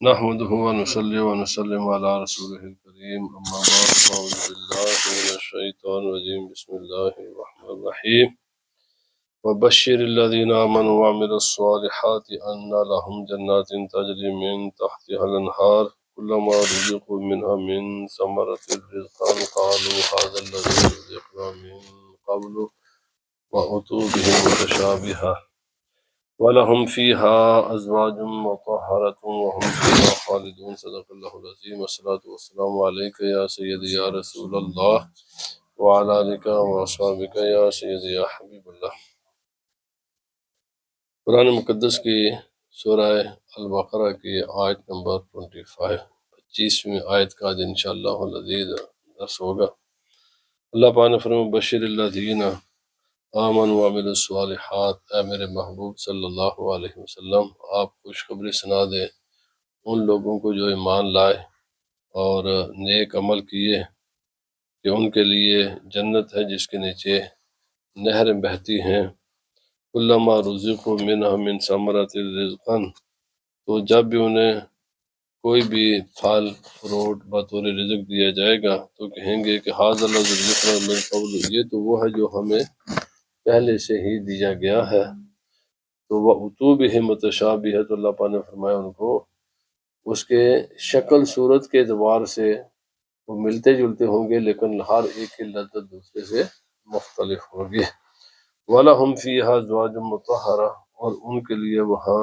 نحمده ونصلي ونسلم على رسوله الكريم أما بعد فأعوذ بالله من الشيطان الرجيم بسم الله الرحمن الرحيم وبشر الذين آمنوا وعملوا الصالحات أن لهم جنات تجري من تحتها الأنهار كلما رزقوا منها من ثمرة رزقا قالوا هذا الذي رزقنا من قبل وأتوا به متشابها وَلَهُمْ فِيهَا أَزْوَاجٌ مُطَهَّرَةٌ وَهُمْ فِيهَا خَالِدُونَ صدق اللہ العظیم والصلاة والسلام علیکہ یا سیدی یا رسول اللہ وعلی آلک وصحبک یا سیدی یا حبیب اللہ۔ قرآن مقدس کی سورہ البقرہ کی آیت نمبر 25ویں آیت کا آج انشاءاللہ العزیز درس ہوگا۔ اللہ پاک نے فرمایا بشر الذین آمن وعمل الصالحات، اے میرے محبوب صلی اللہ علیہ وسلم آپ خوشخبری سنا دیں ان لوگوں کو جو ایمان لائے اور نیک عمل کیے کہ ان کے لیے جنت ہے جس کے نیچے نہریں بہتی ہیں۔ کلما رزقوا منها من ثمرۃ رزقا، تو جب بھی انہیں کوئی بھی پھل فروٹ بطور رزق دیا جائے گا تو کہیں گے کہ ھذا الذی رزقنا من قبل، یہ تو وہ ہے جو ہمیں پہلے سے ہی دیا گیا ہے۔ تو وہ اتو بھی متشابہ ہے، تو اللہ پاک نے فرمایا ان کو اس کے شکل صورت کے اعتبار سے وہ ملتے جلتے ہوں گے لیکن ہر ایک کی لذت دوسرے سے مختلف ہوگی۔ وَلَهُمْ فِيهَا أَزْوَاجٌ مُطَهَّرَةٌ، اور ان کے لیے وہاں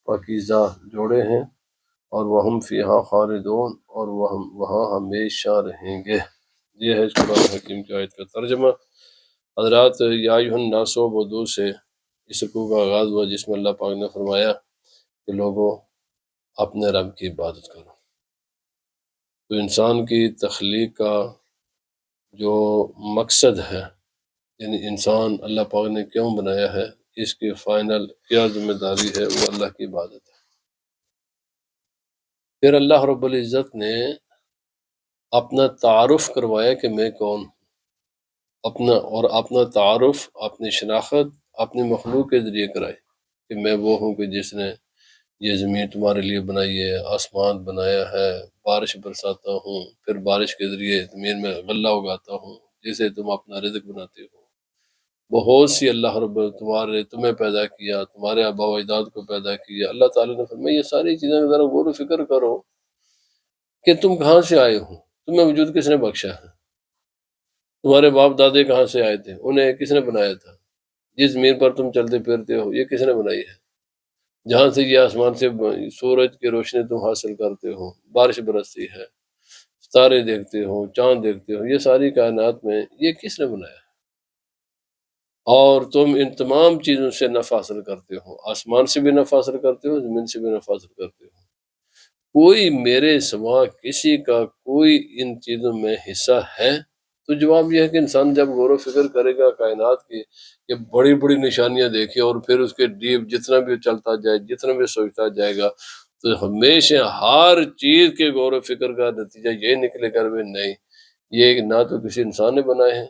پاکیزہ جوڑے ہیں، اور وَهُمْ فِيهَا خَالِدُونَ، اور وہاں ہمیشہ رہیں گے۔ یہ ہے اس قرآن حکیم کی آیت کا ترجمہ۔ حضرات، یا ایھا الناس اعبدوا سے اس رکوع کا آغاز ہوا جس میں اللہ پاک نے فرمایا کہ لوگوں اپنے رب کی عبادت کرو۔ تو انسان کی تخلیق کا جو مقصد ہے، یعنی انسان اللہ پاک نے کیوں بنایا ہے، اس کی فائنل کیا ذمہ داری ہے، وہ اللہ کی عبادت ہے۔ پھر اللہ رب العزت نے اپنا تعارف کروایا کہ میں کون ہوں، اپنا تعارف، اپنی شناخت اپنی مخلوق کے ذریعے کرائی کہ میں وہ ہوں کہ جس نے یہ زمین تمہارے لیے بنائی ہے، آسمان بنایا ہے، بارش برساتا ہوں، پھر بارش کے ذریعے زمین میں غلہ اگاتا ہوں جسے تم اپنا رزق بناتے ہو۔ بہت سی اللہ رب تمہیں پیدا کیا، تمہارے آباء و اجداد کو پیدا کیا۔ اللہ تعالیٰ نے فرمایا یہ ساری چیزیں ذرا غور و فکر کرو کہ تم کہاں سے آئے ہو، تمہیں وجود کس نے بخشا ہے، تمہارے باپ دادے کہاں سے آئے تھے، انہیں کس نے بنایا تھا، جس زمین پر تم چلتے پھرتے ہو یہ کس نے بنائی ہے، جہاں سے یہ آسمان سے سورج کی روشنی تم حاصل کرتے ہو، بارش برستی ہے، ستارے دیکھتے ہو، چاند دیکھتے ہو، یہ ساری کائنات میں یہ کس نے بنایا ہے؟ اور تم ان تمام چیزوں سے نفع حاصل کرتے ہو، آسمان سے بھی نفع حاصل کرتے ہو، زمین سے بھی نفع حاصل کرتے ہو۔ کوئی میرے سوا کسی کا کوئی ان چیزوں میں حصہ ہے؟ تو جواب یہ ہے کہ انسان جب غور و فکر کرے گا کائنات کی کہ بڑی بڑی نشانیاں دیکھے اور پھر اس کے ڈیپ جتنا بھی چلتا جائے، جتنا بھی سوچتا جائے گا، تو ہمیشہ ہر چیز کے غور و فکر کا نتیجہ یہ نکلے گا کہ نہیں، یہ نہ تو کسی انسان نے بنائے ہیں،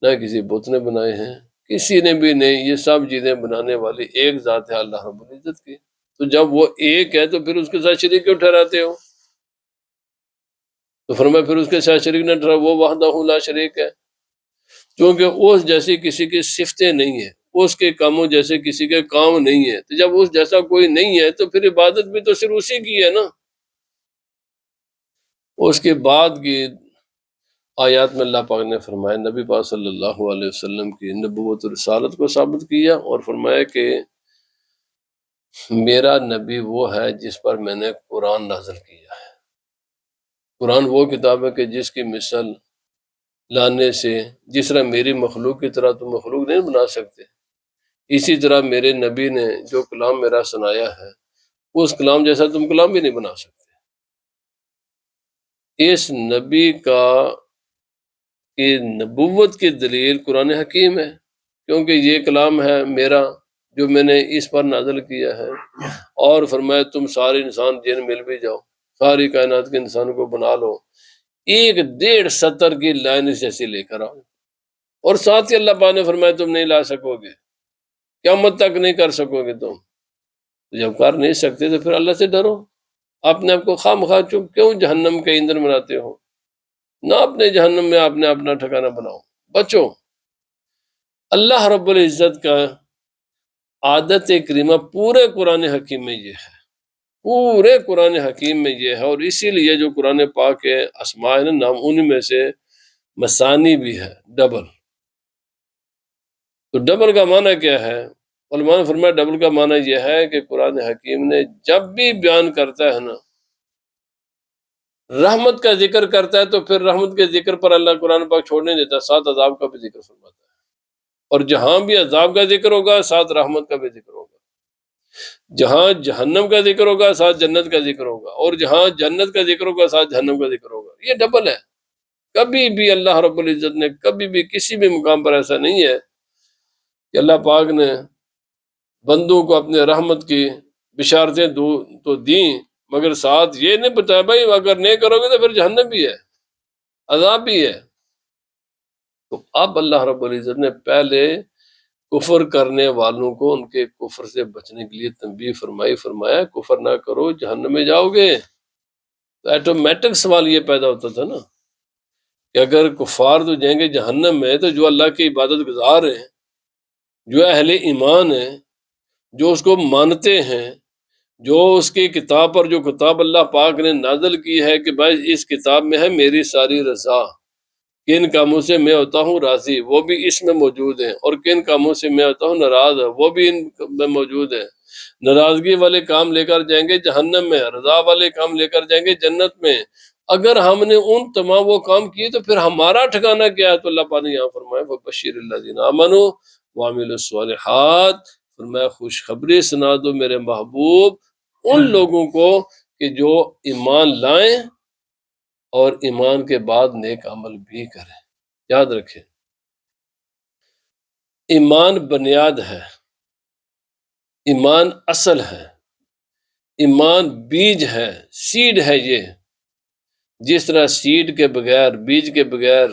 نہ کسی بت نے بنائے ہیں، کسی نے بھی نہیں، یہ سب چیزیں بنانے والی ایک ذات ہے اللہ رب العزت کی۔ تو جب وہ ایک ہے تو پھر اس کے ساتھ شریک کیوں ٹھہراتے ہو؟ تو فرمایا پھر اس کے ساتھ شریک نہ ٹھہراؤ، وہ وحدہ لا شریک ہے، کیونکہ اس جیسی کسی کی صفتیں نہیں ہیں، اس کے کاموں جیسے کسی کے کام نہیں ہے، تو جب اس جیسا کوئی نہیں ہے تو پھر عبادت بھی تو صرف اسی کی ہے نا۔ اس کے بعد کی آیات میں اللہ پاک نے فرمایا، نبی پاک صلی اللہ علیہ وسلم کی نبوت و رسالت کو ثابت کیا اور فرمایا کہ میرا نبی وہ ہے جس پر میں نے قرآن نازل کیا ہے۔ قرآن وہ کتاب ہے کہ جس کی مثل لانے سے جس طرح میری مخلوق کی طرح تم مخلوق نہیں بنا سکتے، اسی طرح میرے نبی نے جو کلام میرا سنایا ہے اس کلام جیسا تم کلام بھی نہیں بنا سکتے۔ اس نبی کا کہ نبوت کی دلیل قرآن حکیم ہے، کیونکہ یہ کلام ہے میرا جو میں نے اس پر نازل کیا ہے، اور فرمایا تم سارے انسان جن مل بھی جاؤ، ساری کائنات کے انسانوں کو بنا لو، 1.5 سطر کی لائن جیسی لے کر آؤ، اور ساتھ ہی اللہ پاک نے فرمایا تم نہیں لا سکو گے، قیامت تک نہیں کر سکو گے تم۔ جب کر نہیں سکتے تو پھر اللہ سے ڈرو، آپ نے آپ کو خواہ مخواہ کیوں جہنم کے ایندھن بناتے ہو؟ نہ اپنے جہنم میں آپ نے اپنا ٹھکانہ بناؤ، بچو۔ اللہ رب العزت کا عادت کریمہ پورے قرآن حکیم میں یہ ہے، پورے قرآن حکیم میں یہ ہے، اور اسی لیے جو قرآن پاک کے اسماء ہیں نام، ان میں سے مثانی بھی ہے، ڈبل۔ تو ڈبل کا معنی کیا ہے؟ علماء نے فرمایا ڈبل کا معنی یہ ہے کہ قرآن حکیم نے جب بھی بیان کرتا ہے نا رحمت کا ذکر کرتا ہے، تو پھر رحمت کے ذکر پر اللہ قرآن پاک چھوڑنے دیتا ہے، ساتھ عذاب کا بھی ذکر فرماتا ہے، اور جہاں بھی عذاب کا ذکر ہوگا ساتھ رحمت کا بھی ذکر ہوگا، جہاں جہنم کا ذکر ہوگا ساتھ جنت کا ذکر ہوگا، اور جہاں جنت کا ذکر ہوگا ساتھ جہنم کا ذکر ہوگا۔ یہ ڈبل ہے۔ کبھی بھی اللہ رب العزت نے کبھی بھی کسی بھی مقام پر ایسا نہیں ہے کہ اللہ پاک نے بندوں کو اپنے رحمت کی بشارتیں تو دیں، مگر ساتھ یہ نہیں بتایا بھائی اگر نہیں کرو گے تو پھر جہنم بھی ہے، عذاب بھی ہے۔ تو اب اللہ رب العزت نے پہلے کفر کرنے والوں کو ان کے کفر سے بچنے کے لیے تنبیہ فرمایا کفر نہ کرو جہنم میں جاؤ گے۔ تو ایٹومیٹک سوال یہ پیدا ہوتا تھا نا کہ اگر کفار تو جائیں گے جہنم میں، تو جو اللہ کی عبادت گزار ہیں، جو اہل ایمان ہیں، جو اس کو مانتے ہیں، جو اس کی کتاب پر جو کتاب اللہ پاک نے نازل کی ہے کہ بھائی اس کتاب میں ہے میری ساری رضا، کن کاموں سے میں ہوتا ہوں راضی وہ بھی اس میں موجود ہیں، اور کن کاموں سے میں ہوتا ہوں ناراض وہ بھی ان میں موجود ہے۔ ناراضگی والے کام لے کر جائیں گے جہنم میں، رضا والے کام لے کر جائیں گے جنت میں۔ اگر ہم نے ان تمام وہ کام کیے تو پھر ہمارا ٹھکانہ کیا ہے؟ تو اللہ پاک نے یہاں فرمایا وَبَشِّرِ الَّذِينَ آمَنُوا وَعَمِلُوا الصَّالِحَاتِ، فرمایا خوشخبری سنا دو میرے محبوب ان لوگوں کو کہ جو ایمان لائیں اور ایمان کے بعد نیک عمل بھی کریں۔ یاد رکھیں ایمان بنیاد ہے، ایمان اصل ہے، ایمان بیج ہے، سیڈ ہے۔ یہ جس طرح سیڈ کے بغیر، بیج کے بغیر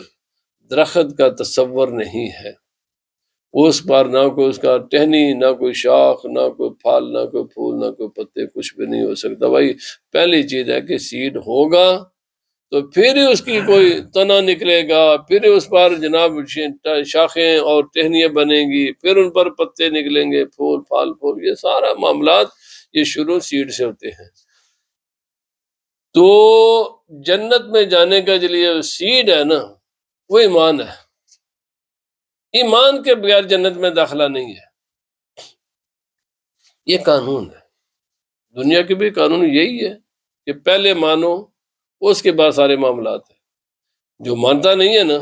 درخت کا تصور نہیں ہے، اس پر نہ کوئی اس کا ٹہنی، نہ کوئی شاخ، نہ کوئی پھل، نہ کوئی پھول، نہ کوئی پتے، کچھ بھی نہیں ہو سکتا۔ بھائی پہلی چیز ہے کہ سیڈ ہوگا تو پھر ہی اس کی کوئی تنا نکلے گا، پھر اس پر جناب شاخیں اور ٹہنیاں بنیں گی، پھر ان پر پتے نکلیں گے، پھول پھال پھول، یہ سارا معاملات یہ شروع سیڈ سے ہوتے ہیں۔ تو جنت میں جانے کا جو لیے سیڈ ہے نا وہ ایمان ہے، ایمان کے بغیر جنت میں داخلہ نہیں ہے۔ یہ قانون ہے، دنیا کے بھی قانون یہی ہے کہ پہلے مانو اس کے بعد سارے معاملات ہیں۔ جو مانتا نہیں ہے نا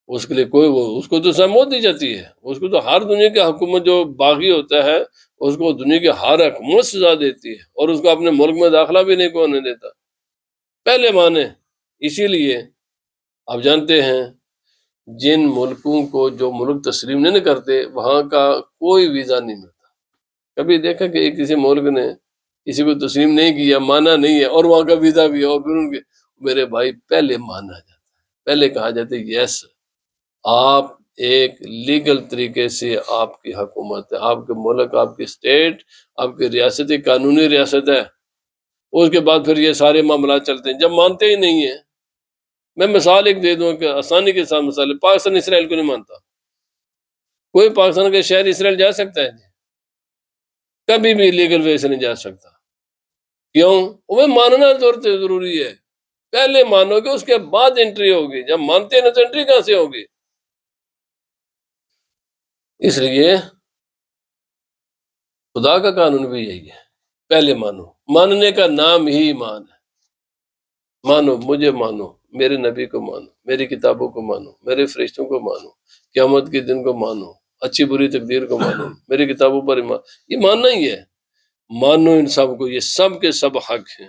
اس کے لیے کوئی اس کو تو سموت دی جاتی ہے، اس کو تو ہر دنیا کی حکومت جو باغی ہوتا ہے اس کو دنیا کی ہر حکومت سزا دیتی ہے، اور اس کو اپنے ملک میں داخلہ بھی نہیں ہونے دیتا۔ پہلے مانے، اسی لیے آپ جانتے ہیں جن ملکوں کو جو ملک تسلیم نہیں کرتے وہاں کا کوئی ویزا نہیں ملتا۔ کبھی دیکھا کہ کسی ملک نے کسی کو تسلیم نہیں کیا، مانا نہیں ہے، اور وہاں کا ویزا بھی ہے، اور پھر ان کے میرے بھائی پہلے مانا جاتا ہے، پہلے کہا جاتا ہے یس آپ ایک لیگل طریقے سے آپ کی حکومت ہے، آپ کے ملک، آپ کی اسٹیٹ، آپ کی ریاست ایک قانونی ریاست ہے، اس کے بعد پھر یہ سارے معاملات چلتے ہیں۔ جب مانتے ہی نہیں ہیں، میں مثال ایک دے دوں کہ آسانی کے ساتھ مثال ہے، پاکستان اسرائیل کو نہیں مانتا، کوئی پاکستان کے شہر اسرائیل جا سکتا ہے؟ کبھی بھی لیگل وے سے نہیں جا سکتا۔ کیوں؟ وہ ماننا ضروری ہے، پہلے مانو گے اس کے بعد انٹری ہوگی، جب مانتے ہیں تو انٹری کہاں سے ہوگی؟ اس لیے خدا کا قانون بھی یہی ہے، پہلے مانو، ماننے کا نام ہی ایمان ہے۔ مانو، مجھے مانو، میرے نبی کو مانو، میری کتابوں کو مانو، میرے فرشتوں کو مانو، قیامت کے دن کو مانو، اچھی بری تقدیر کو مانو، میری کتابوں پر ایمان، یہ ماننا ہی ہے۔ مانو ان سب کو، یہ سب کے سب حق ہیں،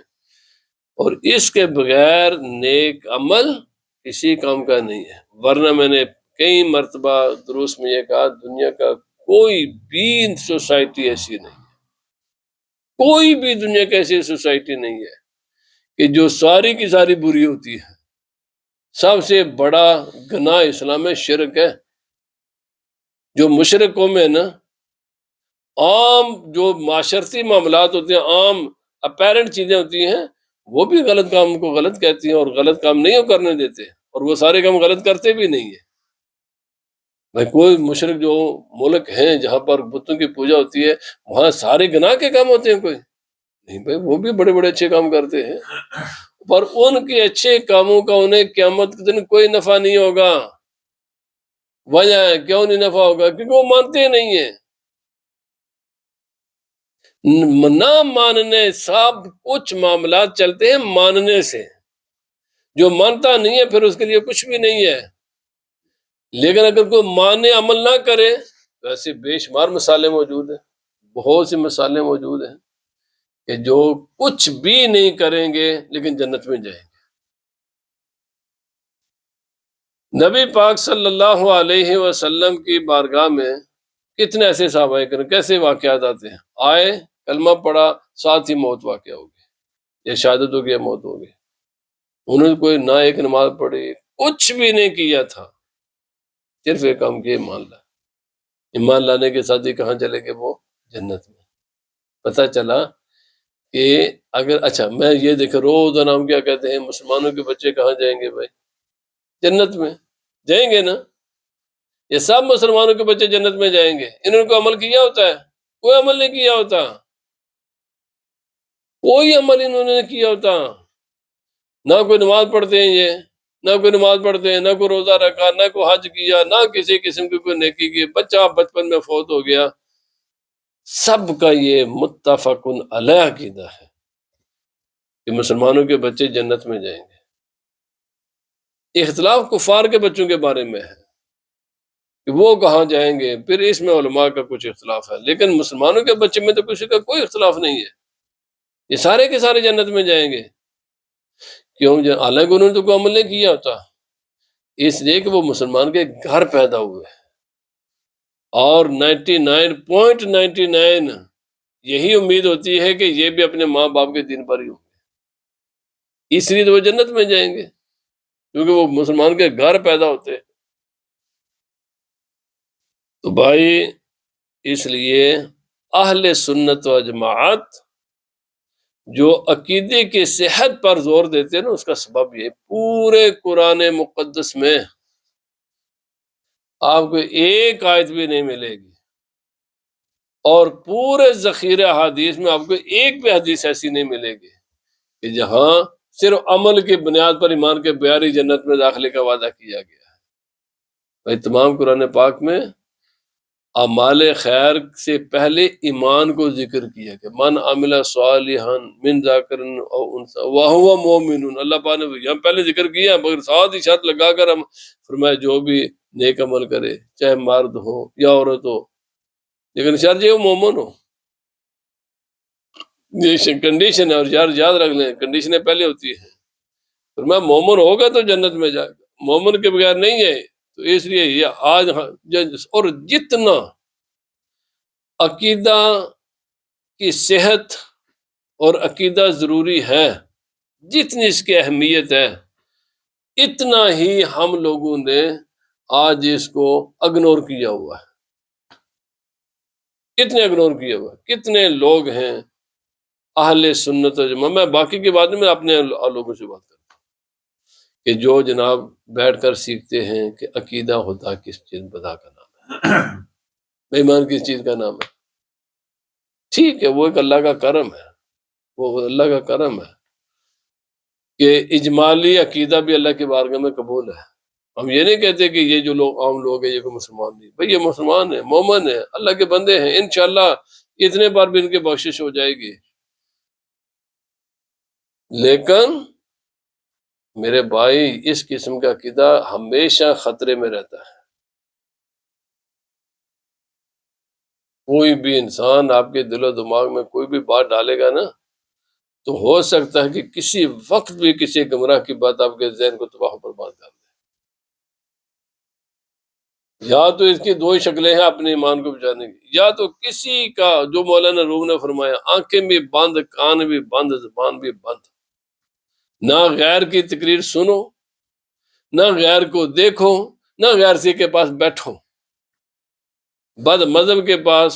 اور اس کے بغیر نیک عمل کسی کام کا نہیں ہے۔ ورنہ میں نے کئی مرتبہ دروس میں یہ کہا دنیا کا کوئی بھی سوسائٹی ایسی نہیں، کوئی بھی دنیا کی ایسی سوسائٹی نہیں ہے کہ جو ساری کی ساری بری ہوتی ہے۔ سب سے بڑا گناہ اسلام میں شرک ہے۔ جو مشرک قوم ہے نا، عام جو معاشرتی معاملات ہوتے ہیں، عام اپیرنٹ چیزیں ہوتی ہیں وہ بھی غلط کام کو غلط کہتی ہیں اور غلط کام نہیں کرنے دیتے، اور وہ سارے کام غلط کرتے بھی نہیں ہیں۔ بھائی کوئی مشرک جو ملک ہیں جہاں پر بتوں کی پوجا ہوتی ہے وہاں سارے گناہ کے کام ہوتے ہیں؟ کوئی نہیں بھائی، وہ بھی بڑے بڑے اچھے کام کرتے ہیں، پر ان کے اچھے کاموں کا انہیں قیامت کے دن کوئی نفع نہیں ہوگا۔ وجہ ہے کیوں نہیں نفع ہوگا؟ کیونکہ وہ مانتے نہیں ہیں۔ نہ ماننے سب کچھ معاملات چلتے ہیں ماننے سے، جو مانتا نہیں ہے پھر اس کے لیے کچھ بھی نہیں ہے۔ لیکن اگر کوئی مانے عمل نہ کرے تو ایسی بے شمار مثالیں موجود ہیں، بہت سی مثالیں موجود ہیں کہ جو کچھ بھی نہیں کریں گے لیکن جنت میں جائیں گے۔ نبی پاک صلی اللہ علیہ وسلم کی بارگاہ میں کتنے ایسے صحابہ کرام کیسے واقعات آتے ہیں، آئے کلمہ پڑھا ساتھ ہی موت واقع ہو گئی، یا شہادت ہو گیا، موت ہو گئی۔ انہوں نے کوئی نہ ایک نماز پڑھی، کچھ بھی نہیں کیا تھا، صرف ایک کام کیا، ایمان لایا۔ ایمان لانے کے ساتھ ہی کہاں چلے گئے وہ؟ جنت میں۔ پتہ چلا کہ اگر اچھا میں یہ دیکھیں روزانہ ہم کیا کہتے ہیں مسلمانوں کے بچے کہاں جائیں گے؟ بھائی جنت میں جائیں گے نا، یہ سب مسلمانوں کے بچے جنت میں جائیں گے۔ انہوں نے کوئی عمل کیا ہوتا ہے؟ کوئی عمل نہیں کیا ہوتا، کوئی عمل انہوں نے کیا ہوتا، نہ کوئی نماز پڑھتے ہیں یہ، نہ کوئی نماز پڑھتے ہیں، نہ کوئی روزہ رکھا، نہ کوئی حج کیا، نہ کسی قسم کی کوئی نیکی کی، بچہ بچپن میں فوت ہو گیا۔ سب کا یہ متفق علیہ عقیدہ ہے کہ مسلمانوں کے بچے جنت میں جائیں گے۔ اختلاف کفار کے بچوں کے بارے میں ہے کہ وہ کہاں جائیں گے، پھر اس میں علماء کا کچھ اختلاف ہے، لیکن مسلمانوں کے بچے میں تو کسی کا کوئی اختلاف نہیں ہے، یہ سارے کے سارے جنت میں جائیں گے۔ کیوں؟ حالانکہ انہوں نے تو کوئی عمل نہیں کیا ہوتا، اس لیے کہ وہ مسلمان کے گھر پیدا ہوئے، اور 99.99 یہی امید ہوتی ہے کہ یہ بھی اپنے ماں باپ کے دین پر ہی ہوں گے، اس لیے تو وہ جنت میں جائیں گے کیونکہ وہ مسلمان کے گھر پیدا ہوتے ہیں۔ تو بھائی اس لیے اہل سنت و جماعت جو عقیدے کی صحت پر زور دیتے ہیں نا، اس کا سبب یہ پورے قرآن مقدس میں آپ کو ایک آیت بھی نہیں ملے گی، اور پورے ذخیرہ حدیث میں آپ کو ایک بھی حدیث ایسی نہیں ملے گی کہ جہاں صرف عمل کی بنیاد پر ایمان کے بیاری جنت میں داخلے کا وعدہ کیا گیا ہے۔ بھائی تمام قرآن پاک میں اعمال خیر سے پہلے ایمان کو ذکر کیا کہ من عمل صالحا من ذکر او انثی وہو مومن، اللہ پاک نے یہاں پہلے ذکر کیا مگر ساتھ ہی شرط لگا کر ہم فرمایا جو بھی نیک عمل کرے چاہے مرد ہو یا عورت ہو، لیکن شرط یہ مومن ہو، یہ کنڈیشن ہے، اور یاد رکھ لیں کنڈیشنیں پہلے ہوتی ہیں۔ فرمایا مومن ہوگا تو جنت میں جائے گا، مومن کے بغیر نہیں ہے۔ تو اس لیے یہ آج اور جتنا عقیدہ کی صحت اور عقیدہ ضروری ہے، جتنی اس کی اہمیت ہے، اتنا ہی ہم لوگوں نے آج اس کو اگنور کیا ہوا ہے۔ کتنے اگنور کیا ہوا ہے، کتنے لوگ ہیں اہل سنت و جماعت، میں باقی کی بات میں اپنے لوگوں سے بات کرتا ہوں کہ جو جناب بیٹھ کر سیکھتے ہیں کہ عقیدہ ہوتا کس چیز، بدا کا نام ہے، ایمان کس چیز کا نام ہے۔ ٹھیک ہے وہ ایک اللہ کا کرم ہے، وہ اللہ کا کرم ہے کہ اجمالی عقیدہ بھی اللہ کی بارگاہ میں قبول ہے۔ ہم یہ نہیں کہتے کہ یہ جو لوگ عام لوگ ہیں یہ کوئی مسلمان نہیں، بھئی یہ مسلمان ہیں، مومن ہیں، اللہ کے بندے ہیں، انشاءاللہ اتنے بار بھی ان کی بخشش ہو جائے گی۔ لیکن میرے بھائی اس قسم کا عقیدہ ہمیشہ خطرے میں رہتا ہے۔ کوئی بھی انسان آپ کے دل و دماغ میں کوئی بھی بات ڈالے گا نا، تو ہو سکتا ہے کہ کسی وقت بھی کسی گمراہ کی بات آپ کے ذہن کو تباہ و برباد کر دے۔ یا تو اس کی دو ہی شکلیں ہیں اپنے ایمان کو بچانے کی، یا تو کسی کا جو مولانا روم نے فرمایا آنکھیں بھی بند، کان بھی بند، زبان بھی بند، نہ غیر کی تقریر سنو، نہ غیر کو دیکھو، نہ غیر سے کے پاس بیٹھو، بد مذہب کے پاس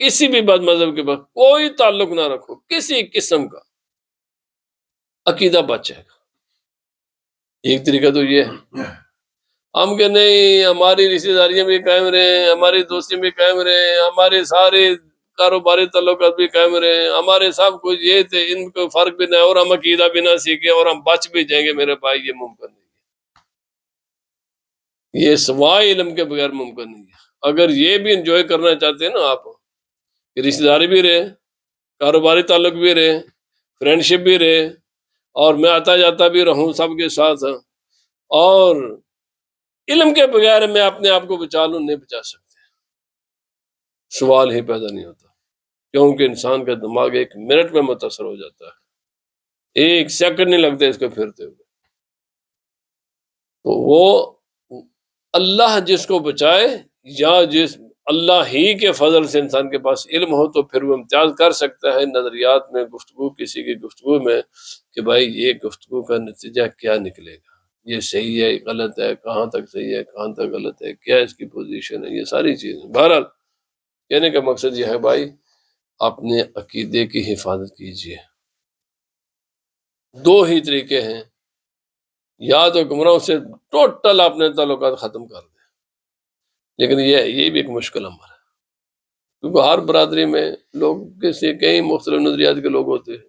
کسی بھی بد مذہب کے پاس کوئی تعلق نہ رکھو کسی قسم کا، عقیدہ بچ جائے گا۔ ایک طریقہ تو یہ ہے، ہم کہ نہیں ہماری رشتے داریاں بھی قائم رہیں، ہماری دوستی بھی قائم رہیں، ہمارے سارے کاروباری تعلقات بھی قائم رہیں، ہمارے سب کچھ یہ تھے، ان کو فرق بھی نہ، اور ہم عقیدہ بھی نہ سیکھیں اور ہم بچ بھی جائیں گے۔ میرے بھائی یہ ممکن نہیں ہے، یہ سوائے علم کے بغیر ممکن نہیں ہے۔ اگر یہ بھی انجوائے کرنا چاہتے ہیں نا آپ، کہ رشتے داری بھی رہے، کاروباری تعلق بھی رہے، فرینڈشپ بھی رہے، اور میں آتا جاتا بھی رہوں سب کے ساتھ، اور علم کے بغیر میں اپنے آپ کو بچا لوں، نہیں بچا سکتے، سوال ہی پیدا نہیں ہوتا، کیونکہ انسان کا دماغ ایک منٹ میں متاثر ہو جاتا ہے، ایک سیکنڈ نہیں لگتا اس کو پھرتے ہوئے۔ تو وہ اللہ جس کو بچائے، یا جس اللہ ہی کے فضل سے انسان کے پاس علم ہو، تو پھر وہ امتیاز کر سکتا ہے نظریات میں، گفتگو کسی کی گفتگو میں، کہ بھائی یہ گفتگو کا نتیجہ کیا نکلے گا، یہ صحیح ہے غلط ہے، کہاں تک صحیح ہے کہاں تک غلط ہے، کیا اس کی پوزیشن ہے، یہ ساری چیزیں۔ بہرحال کہنے کا مقصد یہ ہے بھائی، اپنے عقیدے کی حفاظت کیجیے۔ دو ہی طریقے ہیں، یا تو گمراہوں سے ٹوٹل اپنے تعلقات ختم کر دیں، لیکن یہ بھی ایک مشکل عمل ہے، کیونکہ ہر برادری میں لوگ کئی مختلف نظریات کے لوگ ہوتے ہیں،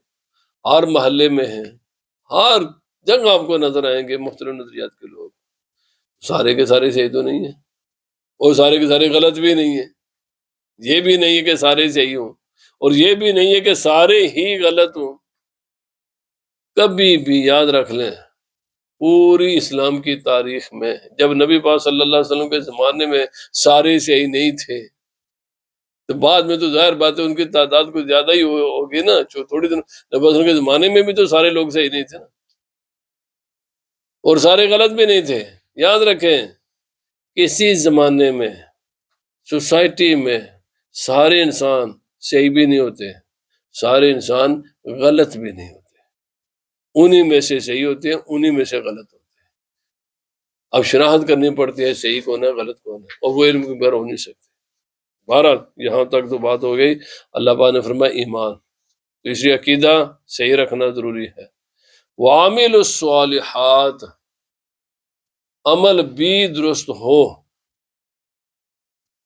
ہر محلے میں ہیں، ہر جگہ آپ کو نظر آئیں گے مختلف نظریات کے لوگ، سارے کے سارے صحیح تو نہیں ہیں، اور سارے کے سارے غلط بھی نہیں ہیں، یہ بھی نہیں ہے کہ سارے صحیح ہوں، اور یہ بھی نہیں ہے کہ سارے ہی غلط ہوں۔ کبھی بھی یاد رکھ لیں، پوری اسلام کی تاریخ میں جب نبی پاک صلی اللہ علیہ وسلم کے زمانے میں سارے صحیح نہیں تھے، تو بعد میں تو ظاہر بات ہے ان کی تعداد کچھ زیادہ ہی ہوگی نا، تھوڑی دن نبی صلی اللہ علیہ وسلم کے زمانے میں بھی تو سارے لوگ صحیح نہیں تھے نا، اور سارے غلط بھی نہیں تھے۔ یاد رکھیں، کسی زمانے میں سوسائٹی میں سارے انسان صحیح بھی نہیں ہوتے، سارے انسان غلط بھی نہیں ہوتے، انہی میں سے صحیح ہوتے ہیں، انہی میں سے غلط ہوتے ہیں۔ اب شناخت کرنی پڑتی ہے صحیح کون ہے غلط کون ہے، اور وہ علم کے بغیر ہو نہیں سکتے۔ بہرحال یہاں تک تو بات ہو گئی۔ اللہ پاک نے فرمایا ایمان، تو اس لیے عقیدہ صحیح رکھنا ضروری ہے۔ وعامل الصالحات، عمل بھی درست ہو۔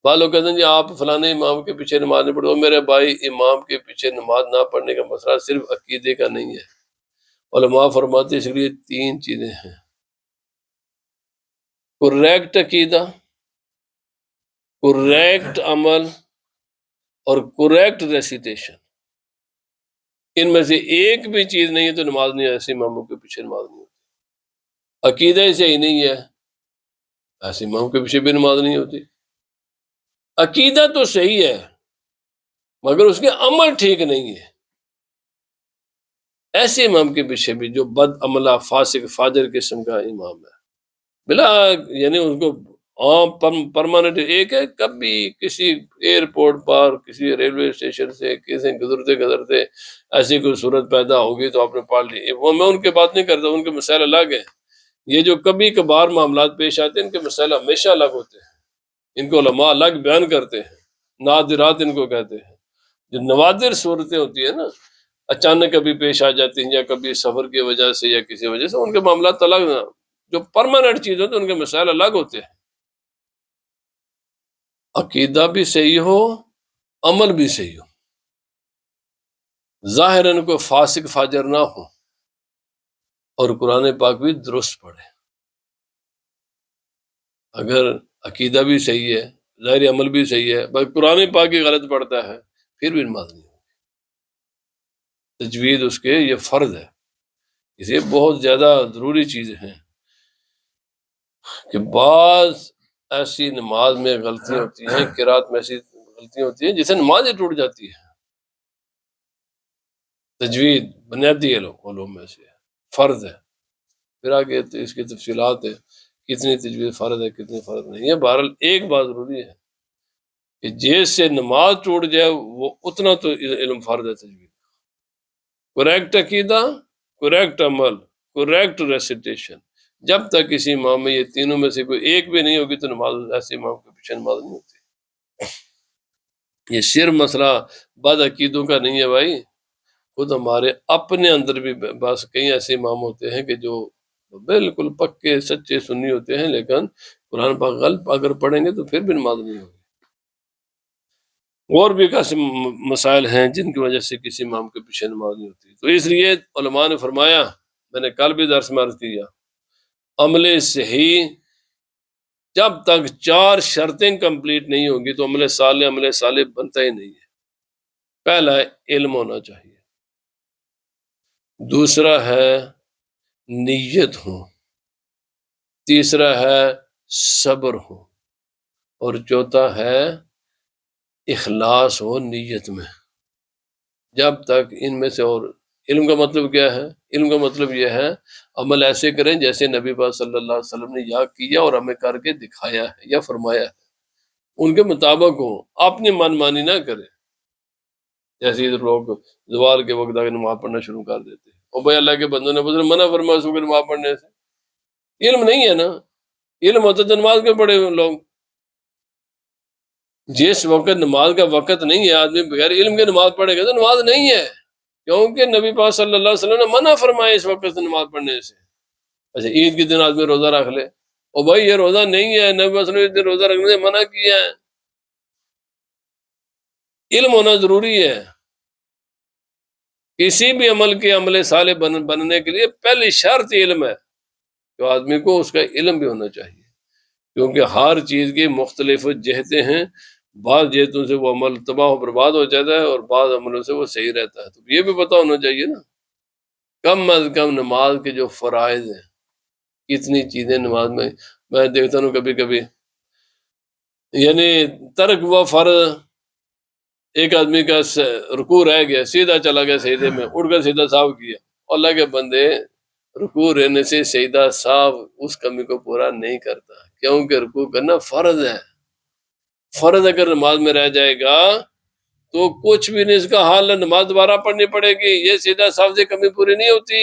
بعض لوگ کہتے ہیں جی آپ فلانے امام کے پیچھے نماز نہیں پڑھتے، میرے بھائی امام کے پیچھے نماز نہ پڑھنے کا مسئلہ صرف عقیدے کا نہیں ہے، علماء فرماتے ہیں اس لیے تین چیزیں ہیں: کریکٹ عقیدہ، کریکٹ عمل، اور کریکٹ ریسیٹیشن۔ ان میں سے ایک بھی چیز نہیں ہے تو نماز نہیں، ایسے اماموں کے پیچھے نماز نہیں ہوتی۔ عقیدہ ہی صحیح نہیں ہے، ایسے امام کے پیچھے بھی نماز نہیں ہوتی۔ عقیدہ تو صحیح ہے مگر اس کے عمل ٹھیک نہیں ہے، ایسے امام کے پیچھے بھی جو بد عملہ فاسق فاجر قسم کا امام ہے، بلا یعنی ان کو عام پرماننٹ ایک ہے، کبھی کسی ایئرپورٹ پر کسی ریلوے اسٹیشن سے کسی گزرتے ایسی کوئی صورت پیدا ہوگی تو آپ نے پال لی، وہ میں ان کی بات نہیں کرتا، ان کے مسائل الگ ہیں۔ یہ جو کبھی کبھار معاملات پیش آتے ہیں ان کے مسائل ہمیشہ الگ ہوتے ہیں، ان کو علماء الگ بیان کرتے ہیں، نادرات ان کو کہتے ہیں۔ جو نوادر صورتیں ہوتی ہیں نا، اچانک کبھی پیش آ جاتی ہیں، یا کبھی سفر کی وجہ سے یا کسی وجہ سے، ان کے معاملات الگ ہیں۔ جو پرماننٹ چیز ہوتی ہے ان کے مسائل الگ ہوتے ہیں۔ عقیدہ بھی صحیح ہو، عمل بھی صحیح ہو، ظاہراً کوئی فاسق فاجر نہ ہو، اور قرآن پاک بھی درست پڑھے۔ اگر عقیدہ بھی صحیح ہے، ظاہری عمل بھی صحیح ہے، بس قرآن پاک ہی غلط پڑھتا ہے، پھر بھی نماز نہیں ہوگی۔ تجوید اس کے یہ فرض ہے، اسے بہت زیادہ ضروری چیزیں ہیں، کہ بعض ایسی نماز میں غلطیاں ہوتی ہیں، قرات میں ایسی غلطیاں ہوتی ہیں جس سے نماز ہی ٹوٹ جاتی ہے۔ تجوید بنیادی علوم میں سے فرض ہے، پھر آگے اس کی تفصیلات ہے، کتنی تجوید فرض ہے کتنی فرض نہیں ہے۔ بہرحال ایک بات ضروری ہے کہ جس سے نماز ٹوٹ جائے وہ اتنا تو علم فرض ہے تجوید۔ کریکٹ عقیدہ، کریکٹ عمل، کریکٹ ریسیٹیشن، جب تک کسی امام میں یہ تینوں میں سے کوئی ایک بھی نہیں ہوگی تو نماز ایسے امام کے پیچھے نماز نہیں ہوتی۔ یہ صرف مسئلہ بعض عقیدوں کا نہیں ہے بھائی، خود ہمارے اپنے اندر بھی بس کئی ایسے امام ہوتے ہیں کہ جو بالکل پکے سچے سنی ہوتے ہیں، لیکن قرآن پاک غلط اگر پڑھیں گے تو پھر بھی نماز نہیں ہوگی۔ اور بھی ایسے مسائل ہیں جن کی وجہ سے کسی امام کے پیچھے نماز نہیں ہوتی۔ تو اس لیے علماء نے فرمایا، میں نے کل بھی درس میں عرض کیا، عمل صحیح جب تک 4 شرطیں کمپلیٹ نہیں ہوگی تو عمل صالح بنتا ہی نہیں ہے۔ پہلا ہے علم ہونا چاہیے، دوسرا ہے نیت ہو، تیسرا ہے صبر ہو، اور چوتھا ہے اخلاص ہو نیت میں۔ جب تک ان میں سے، اور علم کا مطلب کیا ہے؟ علم کا مطلب یہ ہے عمل ایسے کریں جیسے نبی پاک صلی اللہ علیہ وسلم نے یا کیا اور ہمیں کر کے دکھایا ہے یا فرمایا ہے، ان کے مطابق ہو، اپنی من مانی نہ کرے۔ جیسے ادھر لوگ زوال کے وقت آگے نماز پڑھنا شروع کر دیتے ہیں، اور بھائی اللہ کے بندوں نے بزرگ منع فرمایا صبح نماز پڑھنے سے، علم نہیں ہے نا۔ علم ہوتا تو نماز کیوں پڑھے لوگ؟ جس وقت نماز کا وقت نہیں ہے، آدمی بغیر علم کے نماز پڑھے گا تو نماز نہیں ہے، کیونکہ نبی پاک صلی اللہ علیہ وسلم نے منع فرمایا اس وقت سے نماز پڑھنے سے۔ اچھا عید کے دن آدمی روزہ رکھ لے، اور بھائی یہ روزہ نہیں ہے، نبی پاک صلی اللہ علیہ وسلم نے اس دن روزہ رکھنے سے منع کیا ہے۔ علم ہونا ضروری ہے کسی بھی عمل کے عمل صالح بننے کے لیے۔ پہلی شرط علم ہے، تو آدمی کو اس کا علم بھی ہونا چاہیے، کیونکہ ہر چیز کی مختلف جہتیں ہیں، بعض جہتوں سے وہ عمل تباہ و برباد ہو جاتا ہے اور بعض عملوں سے وہ صحیح رہتا ہے۔ تو یہ بھی پتہ ہونا چاہیے نا، کم از کم نماز کے جو فرائض ہیں، کتنی چیزیں نماز میں دیکھتا ہوں کبھی کبھی، یعنی ترک ہوا فرض، ایک آدمی کا رکوع رہ گیا، سیدھا چلا گیا سجدے میں، اٹھ کر سیدھا صاف کیا، اللہ کے بندے رکوع رہنے سے سجدہ صاف اس کمی کو پورا نہیں کرتا، کیونکہ رکوع کرنا فرض ہے۔ فرض اگر نماز میں رہ جائے گا تو کچھ بھی نہیں، اس کا حال ہے نماز دوبارہ پڑھنی پڑے گی، یہ سیدھا صاف سے کمی پوری نہیں ہوتی۔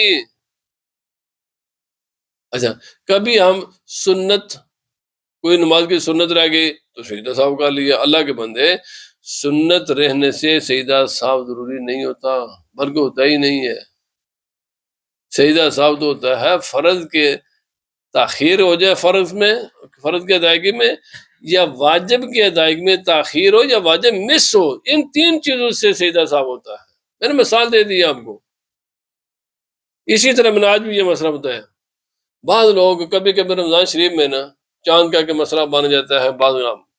اچھا کبھی ہم سنت، کوئی نماز کی سنت رہ گئی تو سجدہ صاف کر لیا، اللہ کے بندے سنت رہنے سے سجدہ صاف ضروری نہیں ہوتا، بلکہ ہوتا ہی نہیں ہے۔ سجدہ صاف تو ہوتا ہے فرض کے تاخیر ہو جائے، فرض کی ادائیگی میں، یا واجب کی ادائیگی میں تاخیر ہو، یا واجب مس ہو، ان 3 چیزوں سے سجدہ صاف ہوتا ہے۔ میں نے مثال دے دی آپ کو۔ اسی طرح میں نے آج بھی یہ مسئلہ بتایا، بعض لوگ کبھی کبھی رمضان شریف میں نا چاند کا کہ مسئلہ بن جاتا ہے، بعض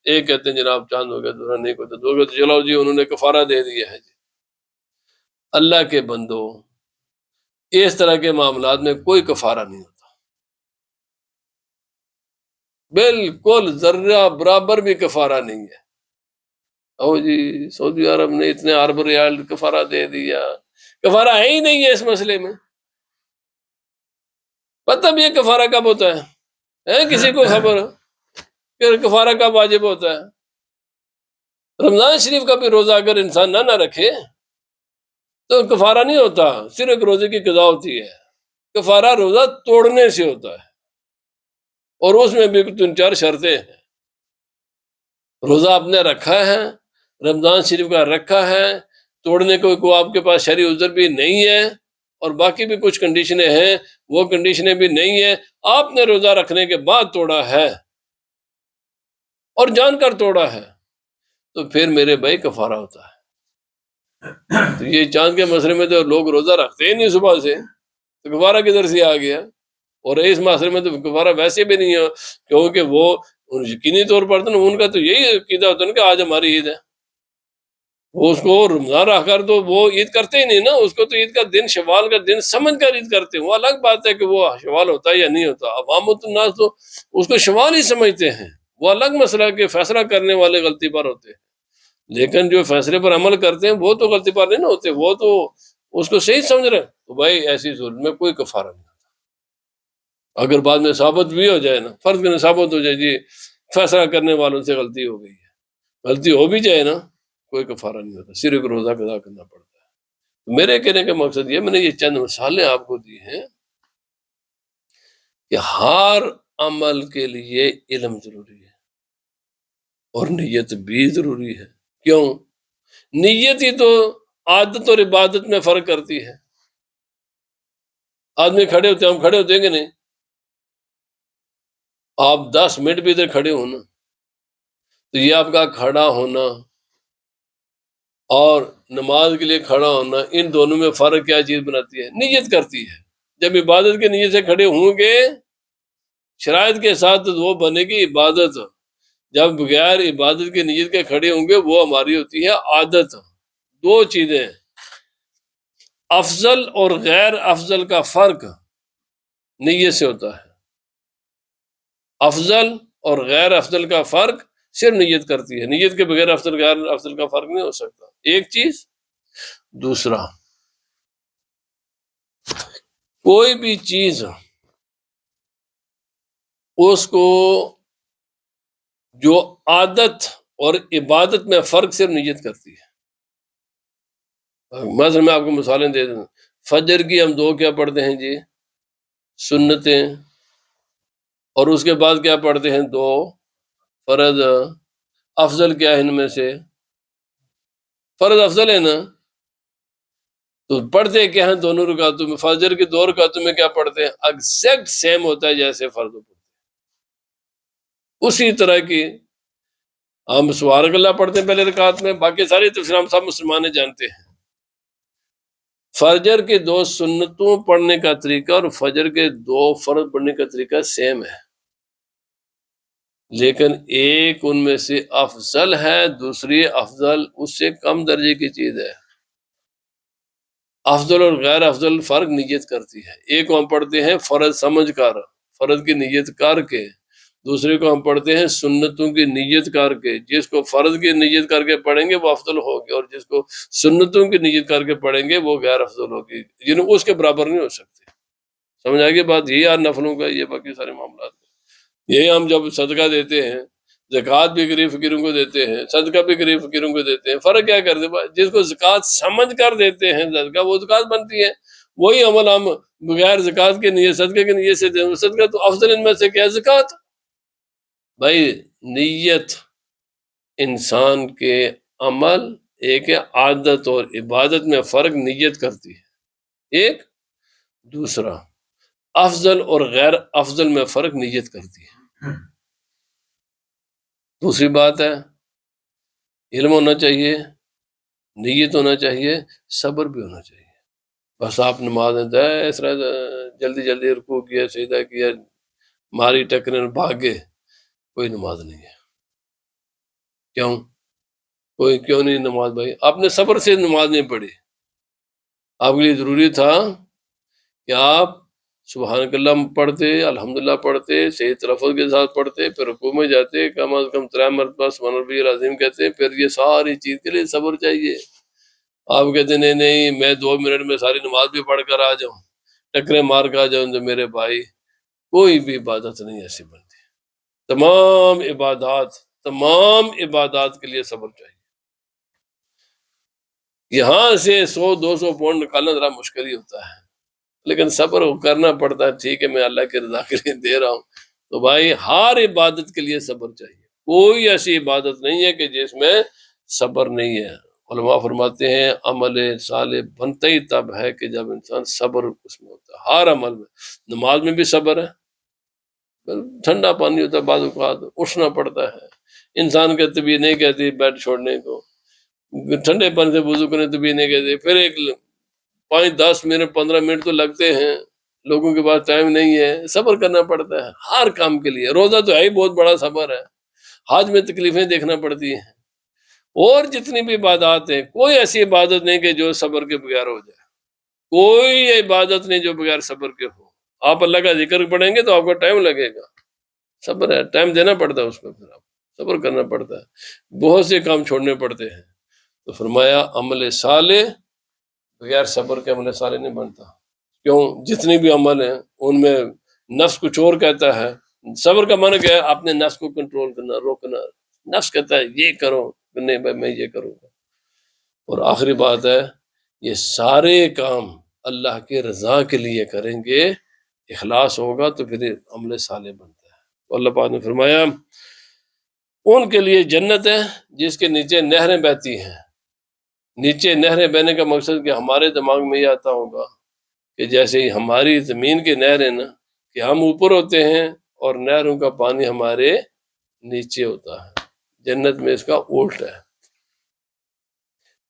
ایک کہتے ہیں جناب چاند ہو گیا، دوسرا نہیں ہوتا، دو کہتے چلو جی انہوں نے کفارہ دے دیا ہے جی۔ اللہ کے بندو، اس طرح کے معاملات میں کوئی کفارہ نہیں ہوتا، بالکل ذرہ برابر بھی کفارہ نہیں ہے۔ او جی سعودی عرب نے اتنے ارب ریال کفارہ دے دیا، کفارہ ہے ہی نہیں ہے اس مسئلے میں۔ پتہ بھی یہ کفارہ کب ہوتا ہے کسی کو خبر کہ کفارہ کب واجب ہوتا ہے؟ رمضان شریف کا بھی روزہ اگر انسان نہ رکھے تو کفارہ نہیں ہوتا، صرف ایک روزے کی قضا ہوتی ہے۔ کفارہ روزہ توڑنے سے ہوتا ہے، اور اس میں بھی 3-4 شرطیں ہیں۔ روزہ آپ نے رکھا ہے، رمضان شریف کا رکھا ہے، توڑنے کو آپ کے پاس شرعی عذر بھی نہیں ہے، اور باقی بھی کچھ کنڈیشنیں ہیں، وہ کنڈیشنیں بھی نہیں ہیں، آپ نے روزہ رکھنے کے بعد توڑا ہے اور جان کر توڑا ہے، تو پھر میرے بھائی کفارہ ہوتا ہے۔ تو یہ چاند کے مسئلے میں تو لوگ روزہ رکھتے ہی نہیں صبح سے، تو کفارہ کدھر سے آ گیا؟ اور اس مسئلے میں تو کفارہ ویسے بھی نہیں ہے، کیونکہ وہ یقینی طور پر تو ان کا تو یہی عقیدہ ہوتا ہے کہ آج ہماری عید ہے، وہ اس کو رمضان رکھ کر تو وہ عید کرتے ہی نہیں نا، اس کو تو عید کا دن شوال کا دن سمجھ کر عید کرتے ہیں۔ وہ الگ بات ہے کہ وہ شوال ہوتا ہے یا نہیں ہوتا، عوام الناس تو اس کو شوال ہی سمجھتے ہیں، وہ الگ مسئلہ کہ فیصلہ کرنے والے غلطی پر ہوتے ہیں، لیکن جو فیصلے پر عمل کرتے ہیں وہ تو غلطی پر نہیں نا ہوتے، وہ تو اس کو صحیح سمجھ رہے ہیں۔ تو بھائی ایسی صورت میں کوئی کفارہ نہیں ہوتا، اگر بعد میں ثابت بھی ہو جائے نا، فرض میں ثابت ہو جائے جی فیصلہ کرنے والوں سے غلطی ہو گئی ہے، غلطی ہو بھی جائے نا، کوئی کفارہ نہیں ہوتا، صرف روزہ قضا کرنا پڑتا ہے۔ میرے کہنے کا مقصد یہ، میں نے یہ چند مثالیں آپ کو دی ہیں کہ ہر عمل کے لیے علم ضروری ہے اور نیت بھی ضروری ہے۔ کیوں؟ نیت ہی تو عادت اور عبادت میں فرق کرتی ہے. آدمی کھڑے ہوتے ہیں، ہم کھڑے ہوتے ہیں کہ نہیں؟ آپ 10 منٹ بھی ادھر کھڑے ہو نا، تو یہ آپ کا کھڑا ہونا اور نماز کے لیے کھڑا ہونا، ان دونوں میں فرق کیا چیز بناتی ہے؟ نیت کرتی ہے. جب عبادت کے نیت سے کھڑے ہوں گے شرائط کے ساتھ وہ بنے گی عبادت. جب بغیر عبادت کے نیت کے کھڑے ہوں گے وہ ہماری ہوتی ہے عادت. دو چیزیں، افضل اور غیر افضل کا فرق نیت سے ہوتا ہے. افضل اور غیر افضل کا فرق صرف نیت کرتی ہے. نیت کے بغیر افضل غیر افضل کا فرق نہیں ہو سکتا. ایک چیز. دوسرا، کوئی بھی چیز اس کو جو عادت اور عبادت میں فرق صرف نیت کرتی ہے. مثلا میں آپ کو مثالیں دے دوں. فجر کی ہم 2 کیا پڑھتے ہیں جی؟ سنتیں. اور اس کے بعد کیا پڑھتے ہیں؟ 2 فرض. افضل کیا ہے ان میں سے؟ فرض افضل ہے نا. تو پڑھتے کیا ہیں دونوں رکعتوں میں؟ فجر کی 2 رکعتوں میں کیا پڑھتے ہیں؟ ایگزیکٹ سیم ہوتا ہے جیسے فرض پڑھتے ہیں. اسی طرح کی ہم سبحان اللہ پڑھتے ہیں پہلے رکعت میں، باقی ساری تفسیر ہم سب مسلمان جانتے ہیں. فجر کے 2 سنتوں پڑھنے کا طریقہ اور فجر کے 2 فرض پڑھنے کا طریقہ سیم ہے، لیکن ایک ان میں سے افضل ہے، دوسری افضل اس سے کم درجے کی چیز ہے. افضل اور غیر افضل فرق نیت کرتی ہے. ایک کو ہم پڑھتے ہیں فرض سمجھ کر، فرض کی نیت کر کے. دوسرے کو ہم پڑھتے ہیں سنتوں کی نیت کر کے. جس کو فرض کی نیت کر کے پڑھیں گے وہ افضل ہوگی، اور جس کو سنتوں کی نیت کر کے پڑھیں گے وہ غیر افضل ہوگی. یعنی اس کے برابر نہیں ہو سکتے. سمجھ آئے گی بات؟ یہی یار نفلوں کا، یہ باقی سارے معاملات. یہی ہم جب صدقہ دیتے ہیں، زکوٰۃ بھی غریب فقیروں کو دیتے ہیں، صدقہ بھی غریب فقیروں کو دیتے ہیں. فرق کیا کرتے ہیں؟ جس کو زکوٰۃ سمجھ کر دیتے ہیں صدقہ، وہ زکوٰۃ بنتی ہے. وہی عمل ہم بغیر زکوٰۃ کے نیت، صدقے کی نیت سے دیں، صدقہ تو افضل ان میں سے کیا ہے؟ زکوٰۃ. بھائی نیت انسان کے عمل ایک ہے، عادت اور عبادت میں فرق نیت کرتی ہے ایک. دوسرا، افضل اور غیر افضل میں فرق نیت کرتی ہے. دوسری بات ہے علم ہونا چاہیے، نیت ہونا چاہیے، صبر بھی ہونا چاہیے. بس آپ نماز اس طرح جلدی جلدی رکوع کیا، سجدہ کیا، ماری ٹکرے بھاگے، کوئی نماز نہیں ہے. کیوں؟ کوئی کیوں نہیں نماز؟ بھائی آپ نے صبر سے نماز نہیں پڑھی. آپ کے لیے ضروری تھا کہ آپ سبحان اللہ پڑھتے، الحمدللہ پڑھتے، صحیح تلفظ کے ساتھ پڑھتے، پھر رکوع میں جاتے، کم از کم 3 مرتبہ سبحان ربی العظیم کہتے. پھر یہ ساری چیز کے لیے صبر چاہیے. آپ کہتے نہیں نہیں میں 2 منٹ میں ساری نماز بھی پڑھ کر آ جاؤں، ٹکرے مار کر آ جاؤں. تو میرے بھائی کوئی بھی عبادت نہیں ایسی بنتی. تمام عبادات کے لیے صبر چاہیے. یہاں سے 100-200 پاؤنڈ نکالنا ذرا مشکل ہی ہوتا ہے، لیکن صبر کرنا پڑتا ہے. ٹھیک ہے میں اللہ کی رضا کے لیے دے رہا ہوں. تو بھائی ہر عبادت کے لیے صبر چاہیے. کوئی ایسی عبادت نہیں ہے کہ جس میں صبر نہیں ہے. علماء فرماتے ہیں عمل صالح بنتا ہی تب ہے کہ جب انسان صبر اس میں ہوتا ہے. ہر عمل میں، نماز میں بھی صبر ہے. ٹھنڈا پانی ہوتا ہے، بعض اوقات اٹھنا پڑتا ہے. انسان کا طبیعت نہیں کہتی بیڈ چھوڑنے کو، ٹھنڈے پانی سے وضو کرنے طبیعت نہیں کہتی. پھر ایک 5-10 منٹ 15 منٹ تو لگتے ہیں. لوگوں کے پاس ٹائم نہیں ہے، صبر کرنا پڑتا ہے ہر کام کے لیے. روزہ تو ہے ہی بہت بڑا صبر ہے. حج میں تکلیفیں دیکھنا پڑتی ہیں. اور جتنی بھی عبادات ہیں، کوئی ایسی عبادت نہیں کہ جو صبر کے بغیر ہو جائے. کوئی عبادت نہیں جو بغیر صبر کے ہو. آپ اللہ کا ذکر پڑھیں گے تو آپ کو ٹائم لگے گا. صبر ہے، ٹائم دینا پڑتا ہے اس کو، پھر آپ صبر کرنا پڑتا ہے. بہت سے کام چھوڑنے پڑتے ہیں. تو فرمایا عمل صالح بغیر صبر کے عمل صالح نہیں بنتا. کیوں؟ جتنی بھی عمل ہیں ان میں نفس کچھ اور کہتا ہے. صبر کا معنی کیا ہے؟ اپنے نفس کو کنٹرول کرنا، روکنا. نفس کہتا ہے یہ کرو، نہیں بھائی میں یہ کروں گا. اور آخری بات ہے یہ سارے کام اللہ کے رضا کے لیے کریں گے، اخلاص ہوگا تو پھر عمل صالح بنتا ہے. اللہ پاک نے فرمایا ان کے لیے جنت ہے جس کے نیچے نہریں بہتی ہیں. نیچے نہریں بہنے کا مقصد کہ ہمارے دماغ میں یہ آتا ہوگا کہ جیسے ہماری زمین کی نہر ہے نا، کہ ہم اوپر ہوتے ہیں اور نہروں کا پانی ہمارے نیچے ہوتا ہے۔ جنت میں اس کا الٹ ہے،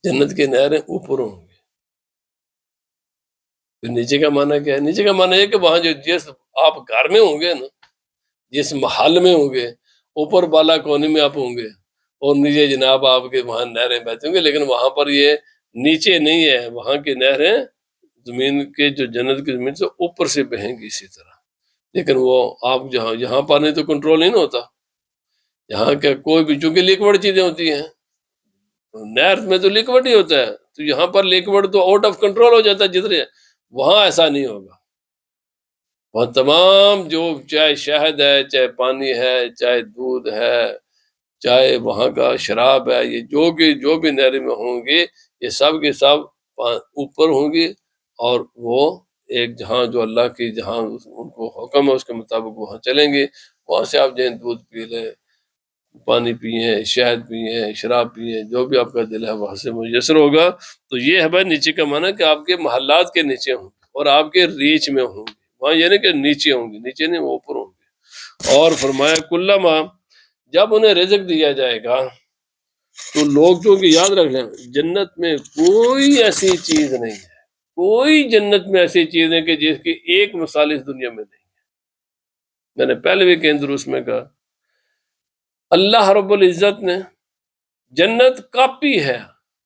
جنت کی نہریں اوپر ہوں گی۔ تو نیچے کا معنی کیا ہے؟ نیچے کا معنی یہ کہ وہاں جو جس آپ گھر میں ہوں گے نا، جس محل میں ہوں گے، اوپر بالا کونے میں آپ ہوں گے اور نیچے جناب آپ کے وہاں نہریں بہتی ہوں گے، لیکن وہاں پر یہ نیچے نہیں ہے، وہاں کی نہریں زمین کے جو جنت کی زمین سے اوپر سے بہیں گی اسی طرح۔ لیکن وہ آپ جہاں یہاں پانی تو کنٹرول نہیں ہوتا، یہاں کا کوئی بھی، چونکہ لیکوڈ چیزیں ہوتی ہیں، نہر میں تو لیکوڈ ہی ہوتا ہے، تو یہاں پر لیکوڈ تو آؤٹ آف کنٹرول ہو جاتا ہے جتنے، وہاں ایسا نہیں ہوگا۔ وہاں تمام جو چاہے شہد ہے، چاہے پانی ہے، چاہے دودھ ہے، چاہے وہاں کا شراب ہے، یہ جو بھی نہریں میں ہوں گی، یہ سب کے سب اوپر ہوں گی، اور وہ ایک جہاں جو اللہ کی جہاں ان کو حکم ہے اس کے مطابق وہاں چلیں گے۔ وہاں سے آپ جائیں دودھ پی لیں، پانی پیئیں، شہد پیئیں، شراب پیئیں، جو بھی آپ کا دل ہے وہاں سے میسر ہوگا۔ تو یہ ہے بھائی نیچے کا معنی کہ آپ کے محلات کے نیچے ہوں گے اور آپ کے ریچ میں ہوں گے، وہاں یہ نہیں کہ نیچے ہوں گے، نیچے نہیں، وہ اوپر ہوں گے۔ اور فرمایا کلما، جب انہیں رزق دیا جائے گا تو لوگ چونکہ یاد رکھ لیں، جنت میں کوئی ایسی چیز نہیں ہے، کوئی جنت میں ایسی چیز ہے کہ جس کی ایک مثال اس دنیا میں نہیں۔ میں نے پہلے بھی کہیں دروس میں کہا، اللہ رب العزت نے جنت کاپی ہے،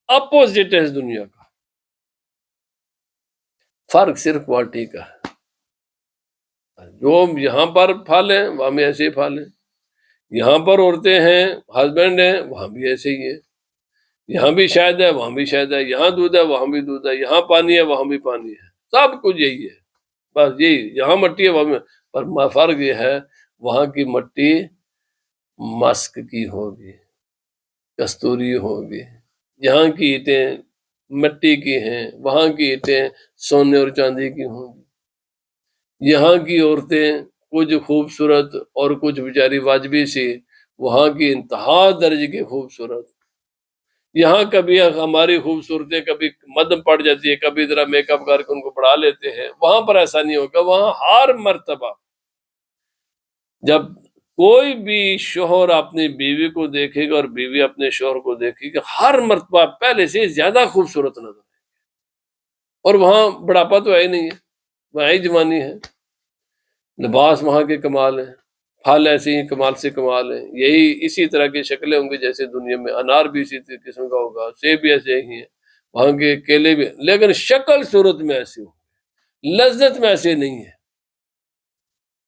اپوزٹ ہے اس دنیا کا، فرق صرف کوالٹی کا ہے۔ جو یہاں پر پھل ہیں وہاں بھی ایسے ہی پھل ہیں، یہاں پر عورتیں ہیں، ہسبینڈ ہیں، وہاں بھی ایسے ہی ہے، یہاں بھی شہد ہے وہاں بھی شہد ہے، یہاں دودھ ہے وہاں بھی دودھ ہے، یہاں پانی ہے وہاں بھی پانی ہے، سب کچھ یہی ہے، بس یہی یہاں مٹی ہے وہاں میں، پر فرق یہ ہے وہاں کی مٹی مسک کی ہوگی، کستوری ہوگی، یہاں کی اینٹیں مٹی کی ہیں، وہاں کی اینٹیں سونے اور چاندی کی ہوں گی، یہاں کی عورتیں کچھ خوبصورت اور کچھ بیچاری واجبی سی، وہاں کی انتہا درجے کی خوبصورت، یہاں کبھی ہماری خوبصورتی کبھی مدم پڑ جاتی ہے، کبھی ذرا میک اپ کر کے ان کو بڑھا لیتے ہیں، وہاں پر ایسا نہیں ہوگا، وہاں ہر مرتبہ جب کوئی بھی شوہر اپنی بیوی کو دیکھے گا اور بیوی اپنے شوہر کو دیکھے گا، ہر مرتبہ پہلے سے زیادہ خوبصورت نظر ہے، اور وہاں بڑھاپا تو ہے ہی نہیں ہے، وہاں ہی جوانی ہے، لباس وہاں کے کمال ہیں، پھل ایسے ہی کمال سے کمال ہیں، یہی اسی طرح کی شکلیں ہوں گی جیسے دنیا میں، انار بھی اسی قسم کا ہوگا، سیب بھی ایسے ہی ہیں، وہاں کے کیلے بھی، لیکن شکل صورت میں ایسی ہوں، لذت میں ایسے نہیں ہے،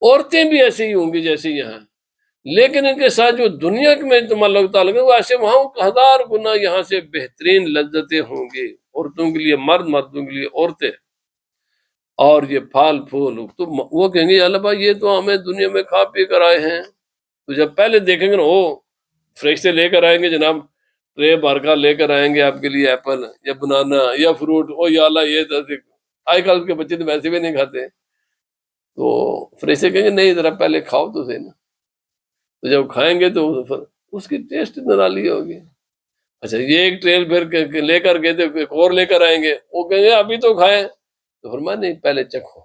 عورتیں بھی ایسے ہی ہوں گی جیسے یہاں، لیکن ان کے ساتھ جو دنیا میں تعلق ہے وہ ایسے وہاں 1000 گنا یہاں سے بہترین لذتیں ہوں گی، عورتوں کے لیے مرد، مردوں کے لیے عورتیں، اور یہ پھل پھول تو وہ کہیں گے اللہ بھائی یہ تو ہمیں دنیا میں کھا پی کر آئے ہیں، تو جب پہلے دیکھیں گے نا، وہ فریش سے لے کر آئیں گے جناب، ٹرے بھر کا لے کر آئیں گے آپ کے لیے، ایپل یا بنانا یا فروٹ، او یا اللہ یہ آج کل کے بچے تو ویسے بھی نہیں کھاتے، تو فریش سے کہیں گے نہیں ذرا پہلے کھاؤ تو صحیح نا، تو جب کھائیں گے تو اس کی ٹیسٹ نرالی ہوگی۔ اچھا یہ ایک ٹرین پھر لے کر گئے تھے، ایک اور لے کر آئیں گے، وہ کہیں گے ابھی تو کھائیں، تو فرمایا نہیں پہلے چکھو،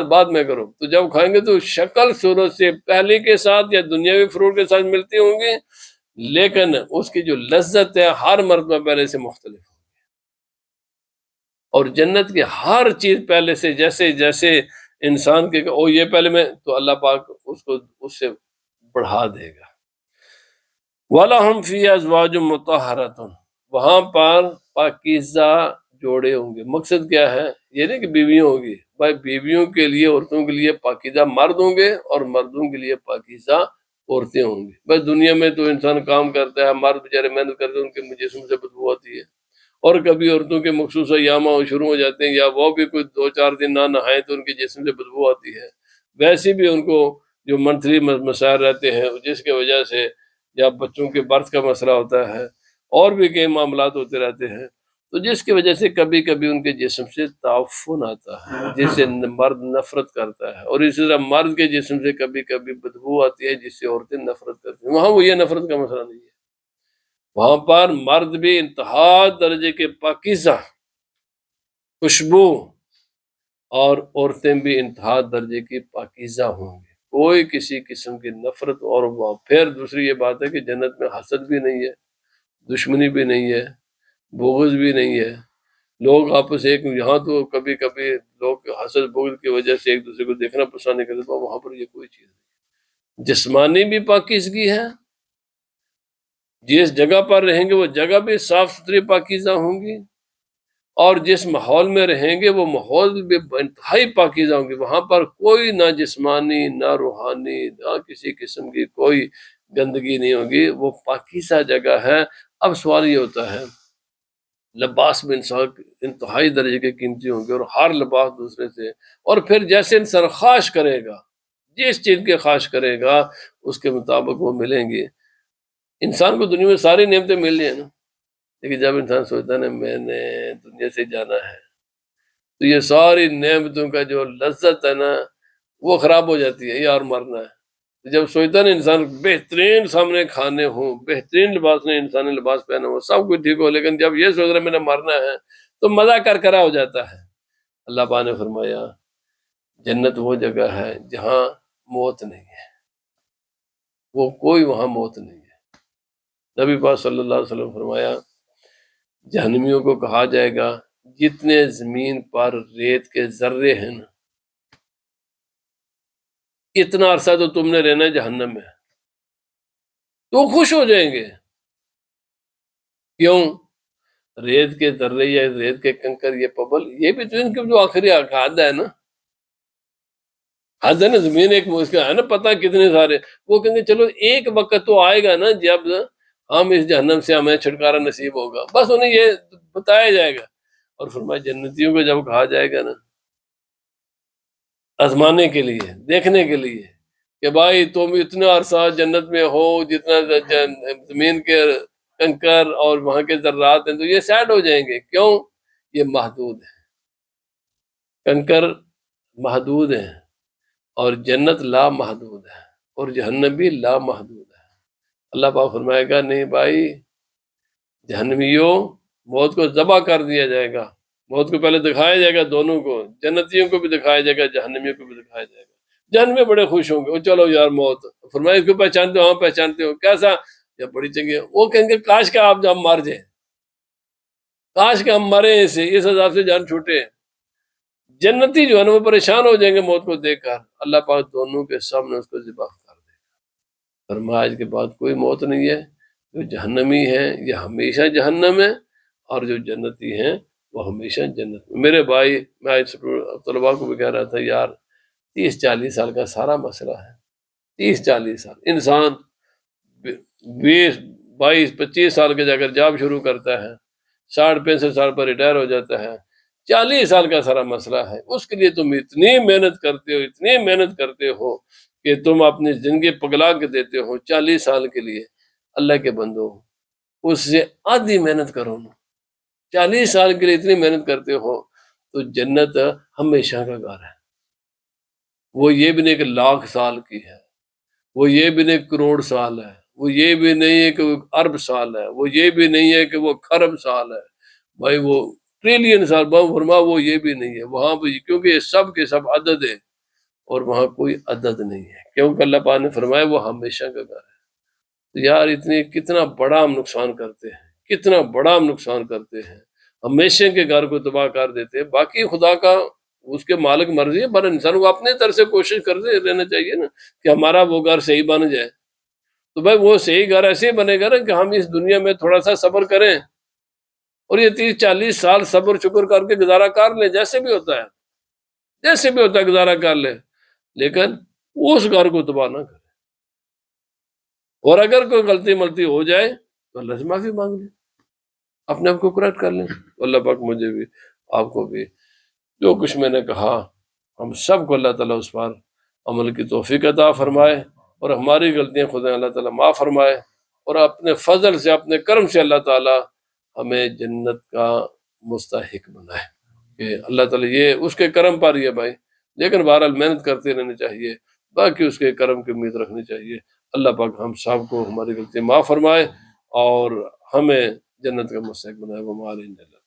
بعد میں کرو، تو جب کھائیں گے تو شکل صورت سے پہلے کے ساتھ یا دنیاوی فروٹ کے ساتھ ملتی ہوں گی، لیکن اس کی جو لذت ہے ہر مرتبہ پہلے سے مختلف، اور جنت کی ہر چیز پہلے سے، جیسے جیسے انسان کے او یہ پہلے میں، تو اللہ پاک اس کو اس سے بڑھا دے گا۔ وَلَهُمْ فِيهَا أَزْوَاجٌ مُطَهَّرَةٌ، وہاں پر پاکیزہ جوڑے ہوں گے۔ مقصد کیا ہے؟ یہ نہیں کہ بیویوں ہوگی، بھائی بیویوں کے لیے، عورتوں کے لیے پاکیزہ مرد ہوں گے اور مردوں کے لیے پاکیزہ عورتیں ہوں گی۔ بس دنیا میں تو انسان کام کرتا ہے، مرد بیچارے محنت کرتے ہیں، ان کے جسم سے بدبو آتی ہے، اور کبھی عورتوں کے مخصوص ایام شروع ہو جاتے ہیں، یا وہ بھی کوئی 2 4 دن نہ نہائیں تو ان کے جسم سے بدبو آتی ہے، ویسے بھی ان کو جو منتھلی مسائل رہتے ہیں جس کی وجہ سے، یا بچوں کے برتھ کا مسئلہ ہوتا ہے، اور بھی کئی معاملات ہوتے رہتے ہیں، تو جس کی وجہ سے کبھی کبھی ان کے جسم سے تعفن آتا ہے جس سے مرد نفرت کرتا ہے، اور اسی طرح مرد کے جسم سے کبھی کبھی بدبو آتی ہے جس سے عورتیں نفرت کرتی ہیں، وہاں وہ یہ نفرت کا مسئلہ نہیں ہے، وہاں پر مرد بھی انتہا درجے کے پاکیزہ خوشبو، اور عورتیں بھی انتہا درجے کی پاکیزہ ہوں گی، کوئی کسی قسم کی نفرت۔ اور پھر دوسری یہ بات ہے کہ جنت میں حسد بھی نہیں ہے، دشمنی بھی نہیں ہے، بغض بھی نہیں ہے۔ لوگ آپس ایک، یہاں تو کبھی کبھی لوگ حسد بغض کی وجہ سے ایک دوسرے کو دیکھنا پسند نہیں کرتے، وہاں پر یہ کوئی چیز نہیں۔ جسمانی بھی پاکیزگی ہے، جس جگہ پر رہیں گے وہ جگہ بھی صاف ستھری پاکیزہ ہوں گی، اور جس ماحول میں رہیں گے وہ ماحول بھی انتہائی پاکیزہ ہوں گے۔ وہاں پر کوئی نہ جسمانی نہ روحانی نہ کسی قسم کی کوئی گندگی نہیں ہوگی، وہ پاکیزہ جگہ ہے۔ اب سوال یہ ہوتا ہے، لباس میں انسان انتہائی درجے کے قیمتی ہوں گے، اور ہر لباس دوسرے سے، اور پھر جیسے انسان خواہش کرے گا، جس چیز کے خواہش کرے گا اس کے مطابق وہ ملیں گے۔ انسان کو دنیا میں ساری نعمتیں مل جائیں نا، لیکن جب انسان سوچتا ہے نا میں نے دنیا سے جانا ہے، تو یہ ساری نعمتوں کا جو لذت ہے نا وہ خراب ہو جاتی ہے، یار مرنا ہے۔ جب سوچتا ہے نا انسان بہترین سامنے کھانے ہوں، بہترین لباس نے انسانی لباس پہنا ہو، سب کچھ ٹھیک ہو، لیکن جب یہ سوچ رہا ہے میں نے مرنا ہے تو مزہ کر کرا ہو جاتا ہے۔ اللہ پاک نے فرمایا جنت وہ جگہ ہے جہاں موت نہیں ہے، وہ کوئی وہاں موت نہیں ہے۔ نبی پاک صلی اللہ علیہ وسلم فرمایا جہنمیوں کو کہا جائے گا جتنے زمین پر ریت کے ذرے ہیں نا، اتنا عرصہ تو تم نے رہنا ہے جہنم میں، تو خوش ہو جائیں گے۔ کیوں؟ ریت کے ذرے یا ریت کے کنکر، یہ پبل، یہ بھی تو ان کے جو آخری حد ہے نا، حد ہے نا، زمین ایک اس کا ہے نا پتہ کتنے سارے، وہ کہیں گے چلو ایک وقت تو آئے گا نا جب ہم اس جہنم سے ہمیں چھٹکارا نصیب ہوگا، بس انہیں یہ بتایا جائے گا۔ اور فرمایا جنتیوں کو جب کہا جائے گا نا آزمانے کے لیے، دیکھنے کے لیے کہ بھائی تم اتنا عرصہ جنت میں ہو جتنا زمین کے کنکر اور وہاں کے ذرات ہیں، تو یہ سیڈ ہو جائیں گے۔ کیوں؟ یہ محدود ہے، کنکر محدود ہیں، اور جنت لا محدود ہے، اور جہنم بھی لا محدود ہے۔ اللہ پاک فرمائے گا نہیں بھائی، جہنمیوں موت کو ذبح کر دیا جائے گا، موت کو پہلے دکھایا جائے گا، دونوں کو، جنتیوں کو بھی دکھایا جائے گا، جہنمیوں کو بھی دکھایا جائے گا۔ جہنمی بڑے خوش ہوں گے، وہ چلو یار موت، فرمایا اس کو پہچانتے ہو؟ ہاں پہچانتے ہو، کیسا؟ یا بڑی چنگی ہے۔ وہ کہیں گے کاش کہ آپ جب مر جائیں، کاش کہ ہم مرے اسے، اس عذاب سے جان چھوٹے۔ جنتی جو ہے نا وہ پریشان ہو جائیں گے موت کو دیکھ کر، اللہ پاک دونوں کے سامنے اس کو ذبح کر دے گا۔ فرمایا آج کے بعد کوئی موت نہیں ہے، جو جہنمی ہے یہ ہمیشہ جہنم ہے، اور جو جنتی ہیں وہ ہمیشہ جنت میں۔ میرے بھائی، میں آج طلباء کو بھی کہہ رہا تھا یار 30-40 سال کا سارا مسئلہ ہے۔ 30-40 سال انسان 20-22-25 سال کے جا کر جاب شروع کرتا ہے، 60-65 سال پر ریٹائر ہو جاتا ہے، 40 سال کا سارا مسئلہ ہے۔ اس کے لیے تم اتنی محنت کرتے ہو، اتنی محنت کرتے ہو کہ تم اپنی زندگی پگلا کے دیتے ہو 40 سال کے لیے۔ اللہ کے بندو، اس سے آدھی محنت کرو نا، 40 سال کے لیے اتنی محنت کرتے ہو تو جنت ہمیشہ کا گھر ہے۔ وہ یہ بھی نہیں کہ 1,00,000 سال کی ہے، وہ یہ بھی نہیں کروڑ سال ہے، وہ یہ بھی نہیں ہے کہ وہ ارب سال ہے، وہ یہ بھی نہیں ہے کہ وہ خرب سال ہے، بھائی وہ ٹریلین سال، فرما وہ یہ بھی نہیں ہے وہاں پہ، کیونکہ یہ سب کے سب عدد ہے، اور وہاں کوئی عدد نہیں ہے، کیونکہ اللہ پاک نے فرمایا وہ ہمیشہ کا گھر ہے۔ تو یار اتنی کتنا بڑا ہم نقصان کرتے ہیں، کتنا بڑا ہم نقصان کرتے ہیں، ہمیشہ کے گھر کو تباہ کر دیتے ہیں۔ باقی خدا کا، اس کے مالک مرضی ہے، پر انسان کو اپنے طرف سے کوشش کرتے رہنا چاہیے نا کہ ہمارا وہ گھر صحیح بن جائے۔ تو بھائی وہ صحیح گھر ایسے ہی بنے گا نا کہ ہم اس دنیا میں تھوڑا سا صبر کریں، اور یہ 30-40 سال صبر شکر کر کے گزارا کر لیں، جیسے بھی ہوتا ہے، جیسے بھی ہوتا ہے گزارا کر لیں، لیکن اس گھر کو تباہ نہ کریں۔ اور اگر کوئی غلطی ملطی ہو جائے تو اللہ سے معافی مانگ لیں، اپنے آپ کو کریکٹ کر لیں۔ اللہ پاک مجھے بھی، آپ کو بھی، جو کچھ میں نے کہا ہم سب کو اللہ تعالیٰ اس پر عمل کی توفیق عطا فرمائے، اور ہماری غلطیاں خدا اللہ تعالیٰ معاف فرمائے، اور اپنے فضل سے، اپنے کرم سے اللہ تعالیٰ ہمیں جنت کا مستحق بنائے۔ کہ اللہ تعالیٰ یہ اس کے کرم پر ہی ہے بھائی، لیکن بہرحال محنت کرتے رہنے چاہیے، باقی اس کے کرم کی امید رکھنی چاہیے۔ اللہ پاک ہم سب کو ہماری غلطی معاف فرمائے، اور ہمیں جنت کا مستحق بنائے. وما علینا